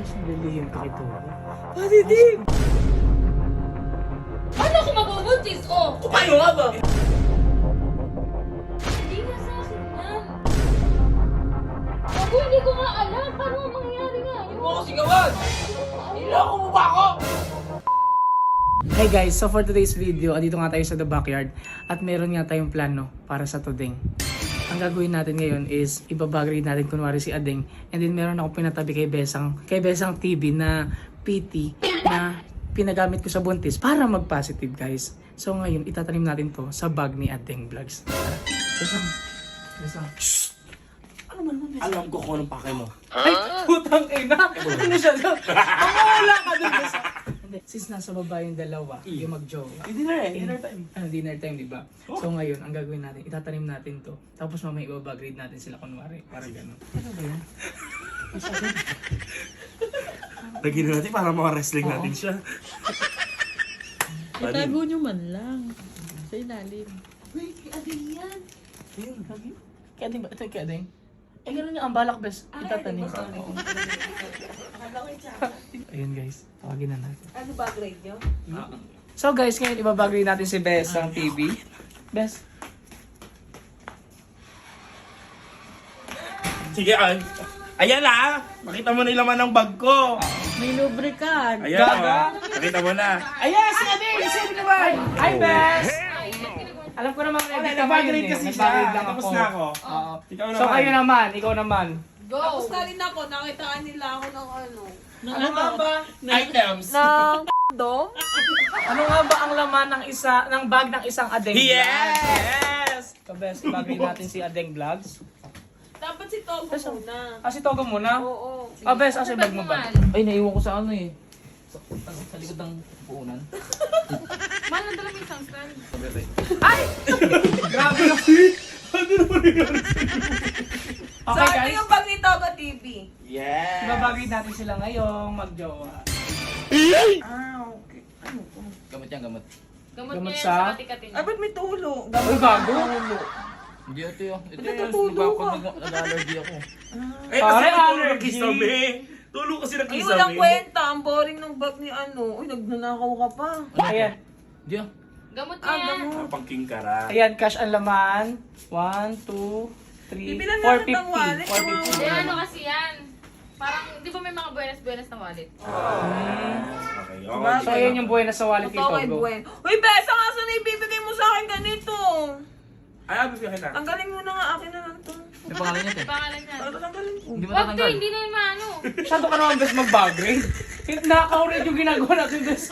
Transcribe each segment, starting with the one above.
Guys, nalilihim ka ito. Positive! Paano ako mabubuntis? Oh! Paano nga ba? Hindi nga sa akin yan. Ako hindi ko nga alam. Paano ang mangyayari nga? Huwag mo ako sigawan! Niloko mo ba ako? Hey guys, so for today's video, andito nga tayo sa The Backyard at meron nga tayong plano para sa tuding. Ang gagawin natin ngayon is ibabagay natin kunwari si Adeng, and then meron ako pinatabi kay Besang TV na PT na pinagamit ko sa buntis para mag-positive guys. So ngayon, itatanim natin to sa bag ni Adeng Vlogs. Besang. Shhh! Ano man? Alam ko kung anong pake mo. Ay, putang ina! Ano siya doon? Mamawala ka doon, Besang. Hindi, since nasa baba yung dalawa, yung mag-jowa. Dinner time. Dinner time, di ba? So ngayon, ang gagawin natin, itatanim natin to. Tapos mamaya ibabag-grade natin sila kunwari. Para gano'n. Ano ba yun? Lagyan natin para maka-wrestling natin siya. Itago nyo man lang. Sa ilalim. Uy, Ading yan. Ayun, lagi. Kaya din ba? Ito yung kaya din. Eh, gano'n nga ang balak, bes. Itatanim. Oo. Ayun guys, tawagin na natin. Ano ba grade nyo? So guys, ngayon ibabag-grade natin si Bes ang TV. Bes. Sige, ayan na! Makita mo na yung laman ng bag ko! May lubricant. Ayan, Gaga. Makita mo na. Ayan, si Ading! Si Ading naman! Hi, Bes! Alam ko naman ready ka Nag-grade ngayon kasi eh. siya. Nag-grade lang Tapos ako. na ako. Oo. Ikaw So kayo naman, ikaw naman. Go! Tapos na rin ako, nakitaan nila ako ng ano. Ano nga ba? Items. Ng dom? Ano nga ba ang laman ng bag ng isang Adeng Vlogs? Yes! So Bes, ibagay natin si Adeng Vlogs. Dapat si Togo muna. Si Togo muna? Oo. Bes, asa yung bag mo ba? Ay, naiwan ko sa ano eh. Sa likod ng puunan. Mahal na dala mo isang stand. Grabe na. Okay Saan guys, yung bag ni Togo TV? Yes! ibabagay natin sila ngayong magjowa. Okay. Ano to? Gamot yan, gamot. Gamot Gamot niya sa- yan sa kati-kati Ay, ba't may tulo? Uy, gago. Hindi ito yun. Ito yun, Natutulog diba ka. pag nag-allergy ako. Eh, kasi Pare, tulog allergy. ng kisame. Tulog kasi ng Ay, kisame. walang kwenta. Ang boring ng bag ni ano. Uy, nagnanakaw ka pa. Ayan. Hindi yan. Gamot Ah, niya yan. gamot. Pangking kara. Ayan, cash ang laman. 1, 2, 3, Bibilan natin ng 450. wallet. 450. Hindi, ano kasi yan. Parang, di ba may mga buenas-buenas na wallet? Okay, So ayan yung buhay na sa wallet ni Totoo kay Togo. Buen. Uy, Besa, nga saan na ibibigay mo sa akin ganito? Ay, bibigyan kita. Tanggalin mo na nga, akin na lang to. May pangalan niya, te. Pangalan niya. Ano tanggalin ko? Hindi mo Wag to, tatanggal. hindi na yung maano. Masyado ka naman bes mag-bag-grade. Nakaka-red yung ginagawa natin bes.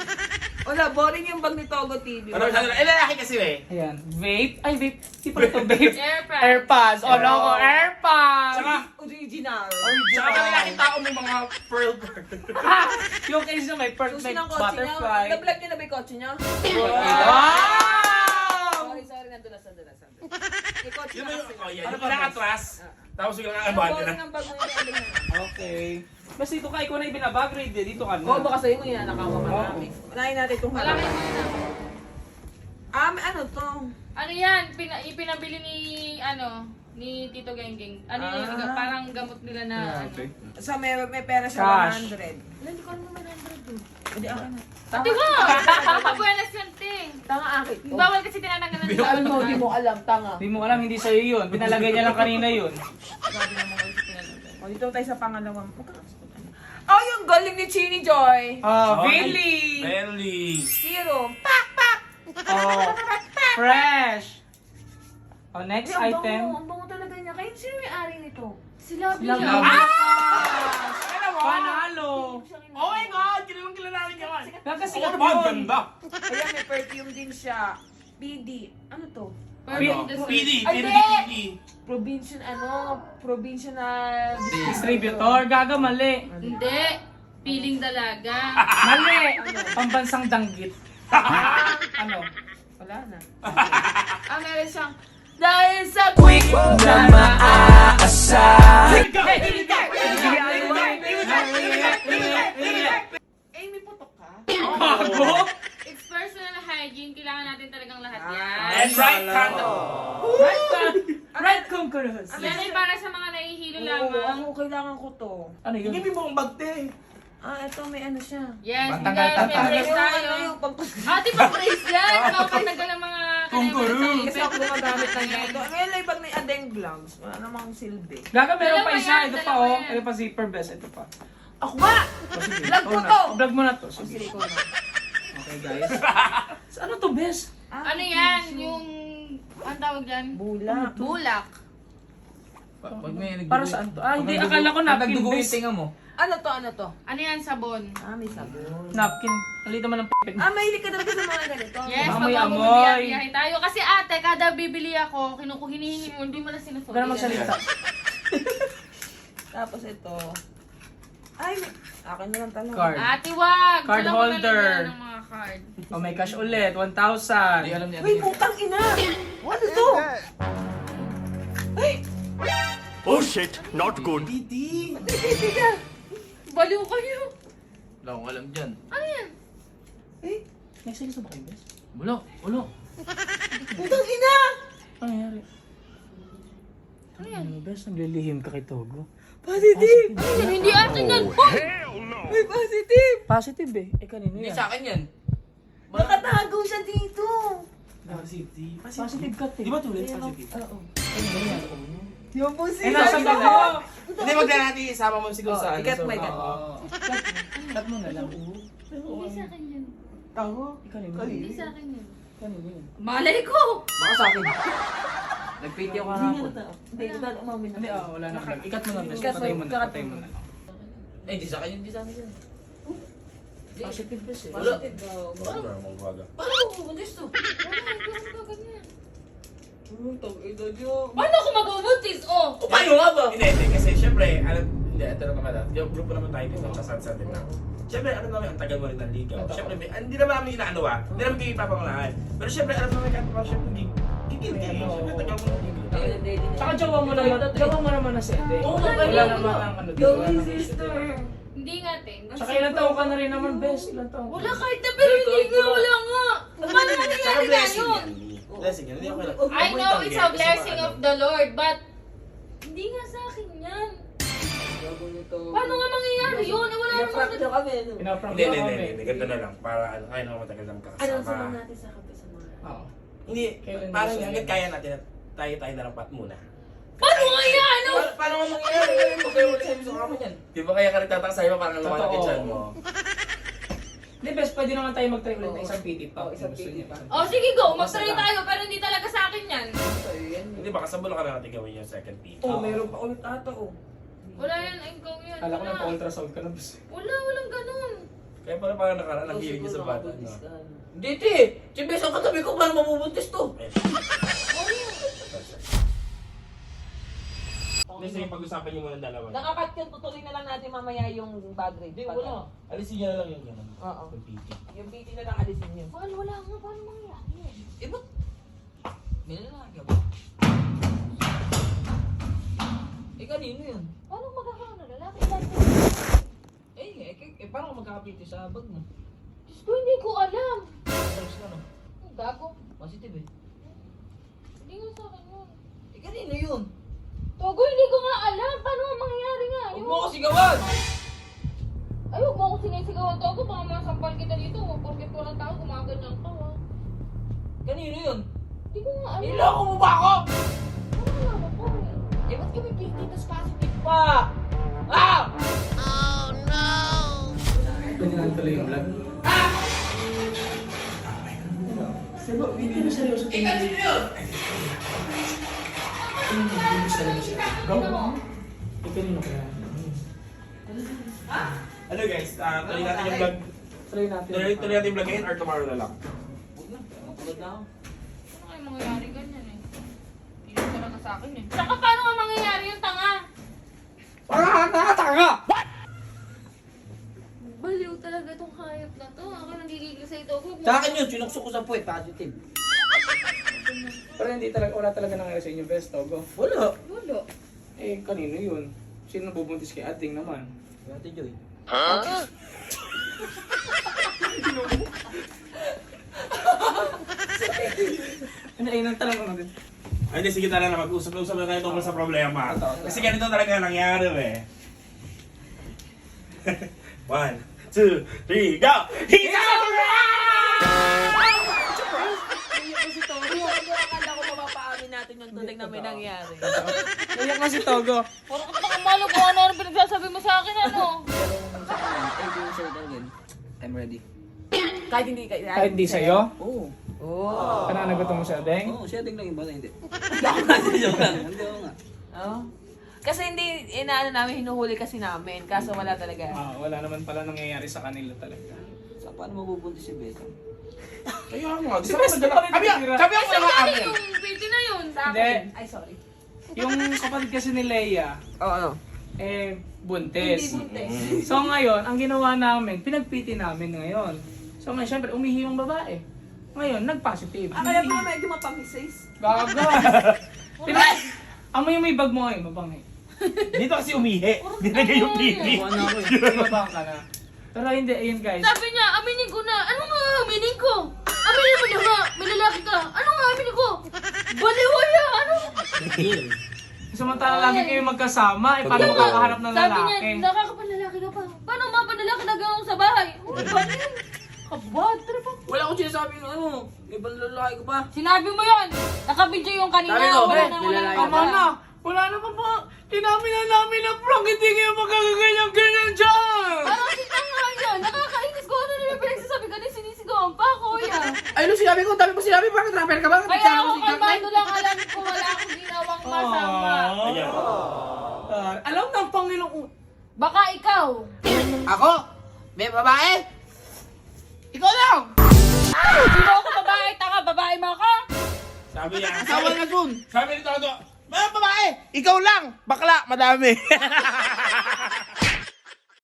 Wala, boring yung bag ni Togo TV. Ano, lalaki kasi eh. Ayan, vape. Ay, vape. Di pa ito vape. Airpads. Airpods. Oh, no, Airpods. Tsaka, Original. tsaka lalaki tao may mga pearl bird. Yung case na may Susi perfect ng kotse niya. butterfly. Na-vlog niyo na ba yung kotse niya? Wow! Sorry, nandulas. May kotse Yun na yung, kasi. oh, yan. Yung pinaka-atras. Tapos yung nakakabante Boring na. ang bag mo yung Okay. Basta dito ka, ikaw na ibinabag-grade eh. Dito ka na. Oo, baka sa'yo mo yan, nakawa ka namin. Unahin natin itong Wala kayo muna. May ano to? Ano yan? Ipinabili ni, ni Tito Genggeng. Ano yun? Parang gamot nila na, So, may pera siya Cash. 100. Wala, hindi ko alam naman 100 doon. Hindi, akin na. Ate mo! Buenas yan, te. Tanga akin. Bawal kasi tinananggan ng Alam mo, di mo alam, tanga. Hindi mo alam, hindi sa'yo yun. Pinalagay niya lang kanina yun. O, dito tayo sa pangalawang. Oh, yung galing ni Chini Joy. Oh, Billy! Belly. Zero. Oh, fresh! Oh, next item. Ang bango talaga niya. Kaya sino may ari nito? Sila, Sila Bila. mo. Ano mo? Panalo! Oh my God! Kilalang kilala namin ka man. Nagkasikat Ano ba? Ang yun. ganda. Ayan, may perfume din siya. PD. Ano to? Ano? PD. Ay, PD. hindi! PD. Provincial Distributor, gaga mali. Hindi. Piling dalaga. Mali! Pambansang danggit. Ano? Wala na. Meron siyang dahil sa quick Na maaasa. may putok ka? Bago? It's personal hygiene. Kailangan natin talagang lahat yan. And right hand. Right concurrence. Yan ay para sa mga nahihilo Oo, lamang. ako kailangan ko to. Ano yun? Hindi mo ang bagte. Ito may ano siya. Yes, Patanggal, guys, may tatanggal. brace tayo. Yung pagpag... Ate, pag-brace yan! Kapag ng mga Kasi ako gumagamit ng ganito. Ngayon lang pag may adeng gloves, wala namang silbi. Gaga, meron pa Dalawa isa. yan, Ito pa, dalawa oh. yan. Ito pa, zipper vest. Ito pa. Ako ba? Vlog ko to! Vlog mo na to. Sige. Sige, ikaw na. Okay, guys. Ano to, best? Ano yan? Yung... Ang tawag dyan? Bulak. Bulak. Pag may nagdugo- Para saan to? Ah, hindi. pag Akala ko pag napkin nagdugo yung best. tinga mo. Ano to? Ano to? Ano yan? Sabon. May sabon. Napkin. Nalito man ng p***. Mahilig ka talaga sa mga ganito. Yes, Baka may pag amoy. bumibiyay tayo. Kasi ate, kada bibili ako, hinihingi mo, hindi mo na sinusuot. Huwag na magsalita. Tapos ito. Ay, akin na lang talaga. Card. Ate, wag! Card Wala ko holder. talaga ng mga card. Oh, may cash ulit. 1,000. Hindi alam niya. Uy, putang ina! Ano to? Ay! Oh shit, not good. Titi! Baliw kayo. Wala akong alam dyan. Ano yan? May sales ba kayo, best? Wala. Putang ina! Ano nangyari? Ano yan? Ano, best? Naglilihim ka kay Togo. Positive! Hindi akin yan. Hoy! Uy, positive! Positive eh. Eh, kanino Hindi yan? sa akin yan. Nakatago siya dito! Positive. Positive ka, Di ba tuloy positive? Oo. eh. Yung Eh, positive! nasa bag mo. Hindi, wag na natin isama mo siguro sa ikat so, mo, ikat. oo. Cut mo na lang. Hindi sa akin yan. Tago? Kanino Hindi yan? sa akin yan. Kanino yan? Malay ko! Baka sa akin. Nag-PT ako kahapon. Hindi, ito na umamin Hindi, wala na vlog. Ikat mo na, best. Ikat mo, Patay mo na. ikat Patay mo mo. na. Eh, hindi sa akin yun. Hindi sa akin yan. Positive, best eh. Wala. Ano ba mong baga? Paano mo pupuntis to? Paano ako mag-ubuntis? Oh! O paano nga ba? Hindi, kasi syempre, alam, hindi, ito naman natin. Yung grupo naman tayo dito, kasat-sat din lang. Syempre, alam namin, ang tagal mo rin ng ligaw. Syempre, hindi naman namin inaano hindi namin kayo ipapangalahan. Pero syempre, alam namin kahit pa, syempre, gigil ka. Syempre, tagal mo ng ligaw. Tsaka jowa mo naman na si Ate. Oo, Wala wala naman ang ano dito. wala namang sister! Hindi nga, te. Tsaka ilang taon ka na rin naman, best. Ilang taon ka? Wala kahit na, pero hindi nga, wala nga. Paano Saka nangyari na blessing yun? yan. Blessing yan. Hindi ako lang. I know it's a blessing of the Lord, but hindi nga sa akin yan. Paano nga mangyayari yun? Eh, wala naman. Pinaprakto kami, no? Pinaprank Hindi, mo hindi, kami. hindi. Ganito na lang. Para, ano, kaya naman matagal naman kakasama. natin sa kapasama? Oo. Hindi, Kailan parang gusto hanggat niya? kaya natin, tayo na lang pat muna. Paano nga yan? Ano? Paano nga mangyayari? Ganun mo kayo ulit sa mga mo yan. Di ba kaya ka rin tatakasay mo parang lumalaki Totoo. dyan mo? Hindi, best. Pwede naman tayo mag-try ulit ng isang PT pa. Isang PT pa. Oh, sige go. Mag-try tayo, pero hindi talaga sa akin yan. Hindi ba, kasabalo ka na natin gawin yung second peak. Oh, mayroon pa ulit ata, oh. Wala yan. Ay, ikaw yan. Kala ko Wala. nagpa-ultrasound ka na, best. Walang ganun. Kaya pala parang nakaraan, naghilig niya sa bata. No? Hindi, te. Si Bes ang katabi ko. Paano mabubuntis to? Eh. Hindi, sige, pag-usapan niyo muna dalawa. Nakakat yun, tutuloy na lang natin mamaya yung bag rate. Hindi, wala. Alisin niyo na lang yung gano'n. Oo. Yung PT. Yung PT na lang alisin nyo. Mahal, wala nga. Paano mangyayari yan? Eh, ba't? May lalaki ba? Eh, kanino yun? Paano magkakaroon na lalaki? Parang magkakapiti sa bag mo. Diyos ko, hindi ko alam. Drugs ka, no? Ang gago. Positive eh. Hindi nga sa akin yun. Eh, kanino yun? Togo, hindi ko nga alam. Paano nga mangyayari nga? Huwag mo kasi gawan! Ay, huwag mo ako sinisigawan, Togo. Baka masampal kita dito. Porket walang tao, gumaganyan ka. Ha? Kanino yun? Hindi ko nga alam. Niloko mo ba ako? Ano alam ko eh? Eh, ba't kami pilitas positive pa? Ah! Pwede natin tuloy yung vlog. Sebo, hindi na seryoso. Eh, kanino yun? Go. Ikanino kaya? Ano guys, tuloy natin yung vlog. Try natin. Tuloy natin yung vlog ngayon or tomorrow na lang? Huwag na. Mapagod na ako. Ano kaya mangyayari ganyan eh? Hindi na talaga sa akin eh. Tsaka paano nga mangyayari yung tanga? Nakatanga! Baliw talaga itong hayop na to. Ako nagigigil sa ito. Sa akin yun, sinukso ko sa puwet, positive. Pero hindi talaga, wala talaga nangyari sa inyo, best, Togo. Wala. Wala. Eh, kanino yun? Sino bubuntis kay Ading naman? Ate Joy. Inainan talaga ako din. Ay, hindi, sige tala na, mag-usap-usap na tayo tungkol sa problema. Ito. Kasi ganito talaga nangyari eh. 1, 2, 3, go! He's out! Akala ko mapapaamin natin yung tunay na may nangyari. Iyak na si Togo. Puro ka pakamalo kung ano pinagsasabi mo sa akin, ano? I'm ready. Kahit hindi kayo. Kahit hindi sa'yo, Oo. pananagot mo sa Adeng. Oo, siya din lang yung bata, hindi. Hindi ako lang. Hindi ako nga. Oh. Kasi hindi, inaano namin, hinuhuli kasi namin. Kaso wala talaga. Wala naman pala nangyayari sa kanila talaga. So, paano mabubuntis si Besang? Kaya nga, Si Bes pa rin natitira. Sabi ako Kasi mga laki amin. yung baby na yun. Sa Hindi. akin. Ay, sorry. Yung kapatid kasi ni Leia, Oo. buntis. Hindi buntis. So ngayon, ang ginawa namin, pinagpiti namin ngayon. So ngayon, syempre, umihi yung babae. Ngayon, nag-positive. Kaya pa medyo mapangisis. Gaga. Amoy yung may bag mo ngayon, mabangi. Dito kasi umihi. Dinagay yung pipi. Kuha na ako eh. Mabang ka na. Pero hindi, ayun guys. Sabi niya, aminin ko na. Ano nga aminin ko? Aminin mo na nga, may lalaki ka. Ano nga aminin ko? Baliwala, ano? Samantala lagi kayo magkasama, paano Ano nga? makakahanap ng Sabi niya, lalaki? nakakapanlalaki ka pa. Paano mapanlalaki na gano'n sa bahay? Uy, paano yun? Kabad, trip ako. Wala akong sinasabi ng ano. May lalaki ko pa. Sinabi mo yun! Nakabidyo yung kanina. Sabi ko, wala Ben, na, may wala lalaki na. Tama na! Wala na pa po! Tinamin na namin na prank, hindi kayo magkakaganyan-ganyan dyan! Parang si Tanga yan. Nakakainis ko. Ano nila pinagsasabi ka na sinisigawan pa, kuya. Ay, ano sinabi ko? Dami ko sinabi. Bakit rapper ka ba? Kaya ako kalmado lang. Alam ko wala akong ginawang masama. Ayan. Alam ng Panginoon. Baka ikaw. Ako? May babae? Ikaw lang! Sino ako babae? Tanga, babae mo ako? Sabi niya. Asawa na dun! Sabi ni Toto, mga babae, ikaw lang! Bakla, madami.